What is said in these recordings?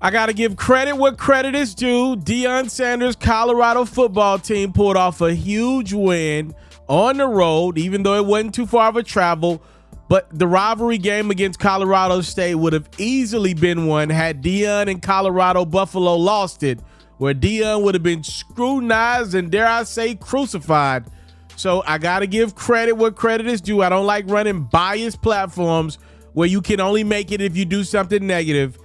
I got to give credit where credit is due. Deion Sanders' Colorado football team pulled off a huge win on the road, even though it wasn't too far of a travel. But the rivalry game against Colorado State would have easily been won had Deion and Colorado Buffalo lost it, where Deion would have been scrutinized and, dare I say, crucified. So I got to give credit where credit is due. I don't like running biased platforms where you can only make it if you do something negative.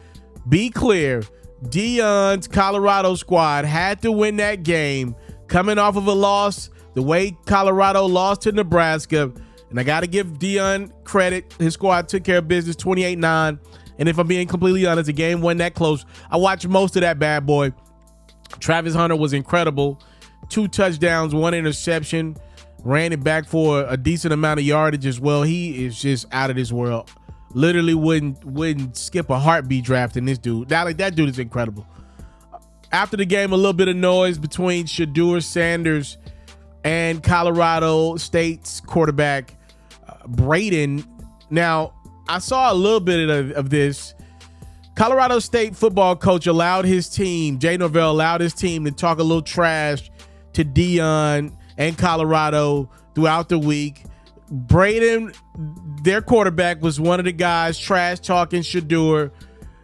Be clear, Deion's Colorado squad had to win that game coming off of a loss the way Colorado lost to Nebraska. And I got to give Deion credit. His squad took care of business 28-9. And if I'm being completely honest, the game wasn't that close. I watched most of that bad boy. Travis Hunter was incredible. 2 touchdowns, 1 interception. Ran it back for a decent amount of yardage as well. He is just out of this world. Literally wouldn't skip a heartbeat drafting this dude. That dude is incredible. After the game, a little bit of noise between Shedeur Sanders and Colorado State's quarterback, Braden. Now, I saw a little bit of this. Colorado State football coach allowed his team, Jay Norvell allowed his team to talk a little trash to Deion and Colorado throughout the week. Braden, their quarterback, was one of the guys trash talking Shedeur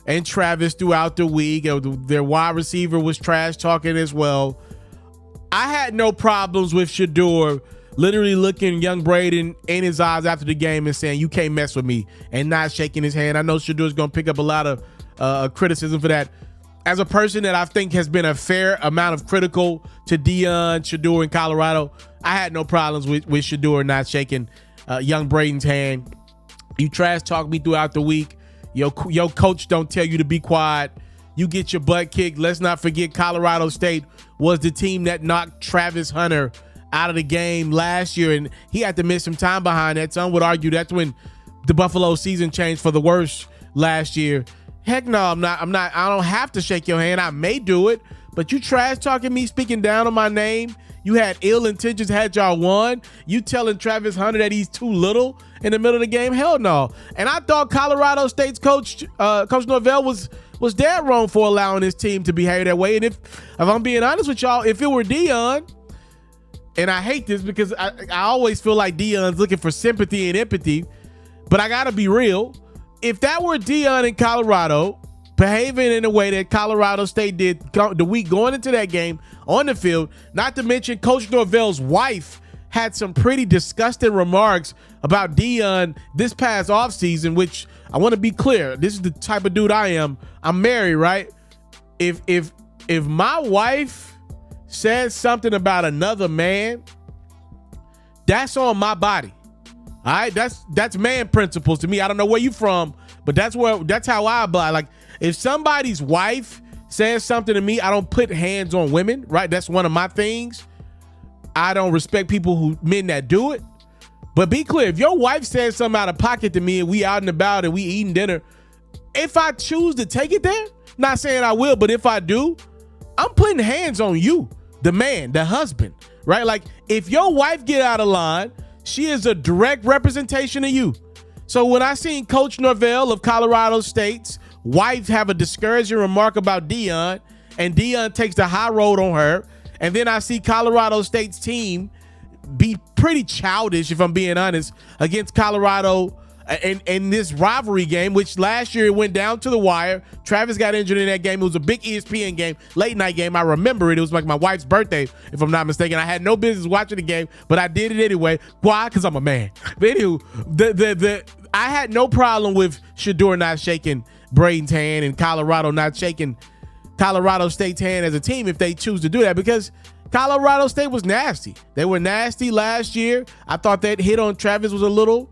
and Travis throughout the week. Their wide receiver was trash talking as well. I had no problems with Shedeur literally looking young Braden in his eyes after the game and saying, "You can't mess with me," and not shaking his hand. I know Shedeur's going to pick up a lot of criticism for that. As a person that I think has been a fair amount of critical to Deion, Shedeur, and Colorado, I had no problems with Shedeur not shaking young Braden's hand. You trash talk me throughout the week. Your coach don't tell you to be quiet. You get your butt kicked. Let's not forget Colorado State was the team that knocked Travis Hunter out of the game last year, and he had to miss some time behind that. Some would argue that's when the Buffalo season changed for the worse last year. Heck no, I'm not. I don't have to shake your hand. I may do it, but you trash talking me, speaking down on my name. You had ill intentions had y'all won. You telling Travis Hunter that he's too little in the middle of the game? Hell no. And I thought Colorado State's coach Norvell was dead wrong for allowing his team to behave that way. And if I'm being honest with y'all, if it were Deion, and I hate this because I always feel like Deion's looking for sympathy and empathy, but I gotta be real. If that were Deion in Colorado behaving in a way that Colorado State did the week going into that game on the field, not to mention Coach Norvell's wife had some pretty disgusting remarks about Deion this past offseason, which I want to be clear, this is the type of dude I am. I'm married, right? If my wife says something about another man, that's on my body. All right, that's man principles to me. I don't know where you from, but that's how I apply. Like, if somebody's wife says something to me, I don't put hands on women, right? That's one of my things. I don't respect men that do it. But be clear, if your wife says something out of pocket to me and we out and about and we eating dinner, if I choose to take it there, not saying I will, but if I do, I'm putting hands on you, the man, the husband, right? Like, if your wife get out of line, she is a direct representation of you. So when I seen Coach Norvell of Colorado State's wife have a discouraging remark about Deion, and Deion takes the high road on her, and then I see Colorado State's team be pretty childish, if I'm being honest, against Colorado in this rivalry game, which last year it went down to the wire. Travis got injured in that game. It was a big ESPN game, late night game. I remember it. It was like my wife's birthday, if I'm not mistaken. I had no business watching the game, but I did it anyway. Why? Because I'm a man. But anywho, I had no problem with Shedeur not shaking Braden's hand and Colorado not shaking Colorado State's hand as a team if they choose to do that, because Colorado State was nasty. They were nasty last year. I thought that hit on Travis was a little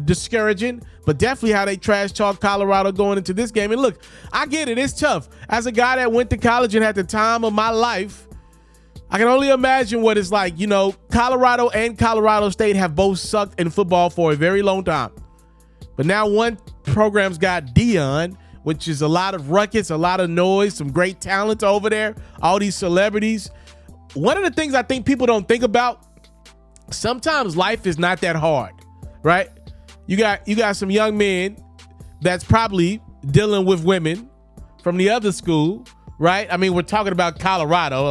discouraging, but definitely how they trash talk Colorado going into this game. And look, I get it. It's tough. As a guy that went to college and had the time of my life, I can only imagine what it's like. You know, Colorado and Colorado State have both sucked in football for a very long time. But now one program's got Deion, which is a lot of ruckus, a lot of noise, some great talent over there, all these celebrities. One of the things I think people don't think about, sometimes life is not that hard, right? You got some young men that's probably dealing with women from the other school, right? I mean, we're talking about Colorado.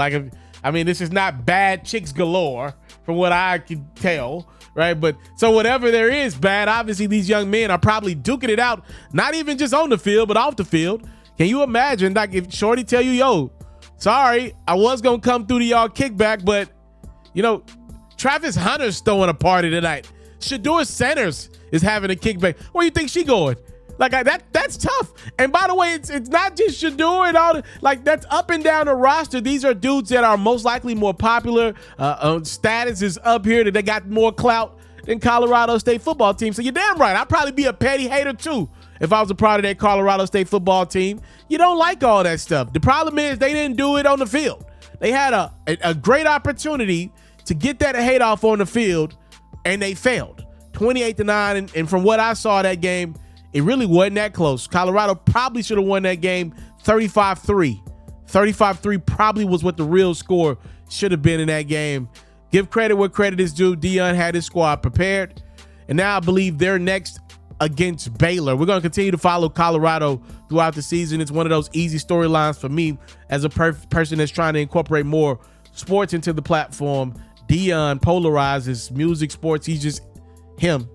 This is not bad chicks galore from what I can tell, right? But so whatever there is bad, obviously these young men are probably duking it out, not even just on the field, but off the field. Can you imagine, like, if Shorty tell you, yo, sorry, I was going to come through to y'all kickback, but, Travis Hunter's throwing a party tonight. Shedeur Sanders is having a kickback. Where do you think she going? That's tough. And by the way, it's not just Shedeur and all. That's up and down the roster. These are dudes that are most likely more popular. Status is up here, that they got more clout than Colorado State football team. So you're damn right. I'd probably be a petty hater too if I was a part of that Colorado State football team. You don't like all that stuff. The problem is they didn't do it on the field. They had a great opportunity to get that hate off on the field, and they failed. 28-9, and from what I saw that game, it really wasn't that close. Colorado probably should have won that game 35-3. 35-3 probably was what the real score should have been in that game. Give credit where credit is due. Deion had his squad prepared, and now I believe they're next against Baylor. We're going to continue to follow Colorado throughout the season. It's one of those easy storylines for me as a person that's trying to incorporate more sports into the platform. Deion polarizes music, sports. He's just him.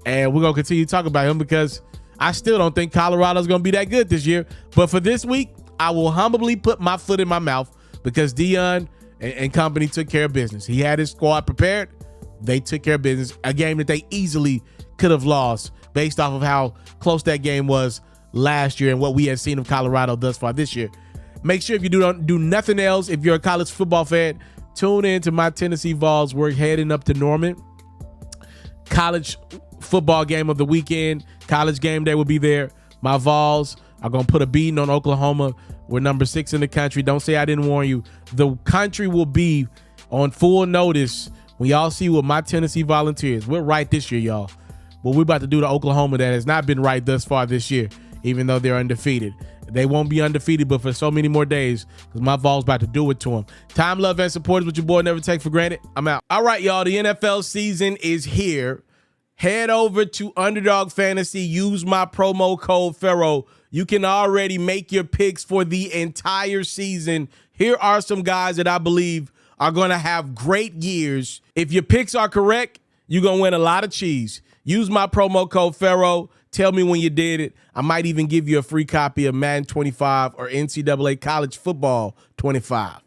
And we're going to continue to talk about him because I still don't think Colorado's going to be that good this year. But for this week, I will humbly put my foot in my mouth because Deion and company took care of business. He had his squad prepared. They took care of business. A game that they easily could have lost based off of how close that game was last year and what we have seen of Colorado thus far this year. Make sure if you don't do nothing else, if you're a college football fan, tune in to my Tennessee Vols. We're heading up to Norman. College football game of the weekend. College game day will be there. My Vols are going to put a beating on Oklahoma. We're number 6 in the country. Don't say I didn't warn you. The country will be on full notice when y'all see what my Tennessee Volunteers. We're right this year, y'all. What we're about to do to Oklahoma that has not been right thus far this year, even though they're undefeated. They won't be undefeated, but for so many more days, because my Vols about to do it to them. Time, love, and support is what your boy never take for granted. I'm out. All right, y'all. The NFL season is here. Head over to Underdog Fantasy. Use my promo code Ferro. You can already make your picks for the entire season. Here are some guys that I believe are going to have great years. If your picks are correct, you're going to win a lot of cheese. Use my promo code Ferro. Tell me when you did it. I might even give you a free copy of Madden 25 or NCAA College Football 25.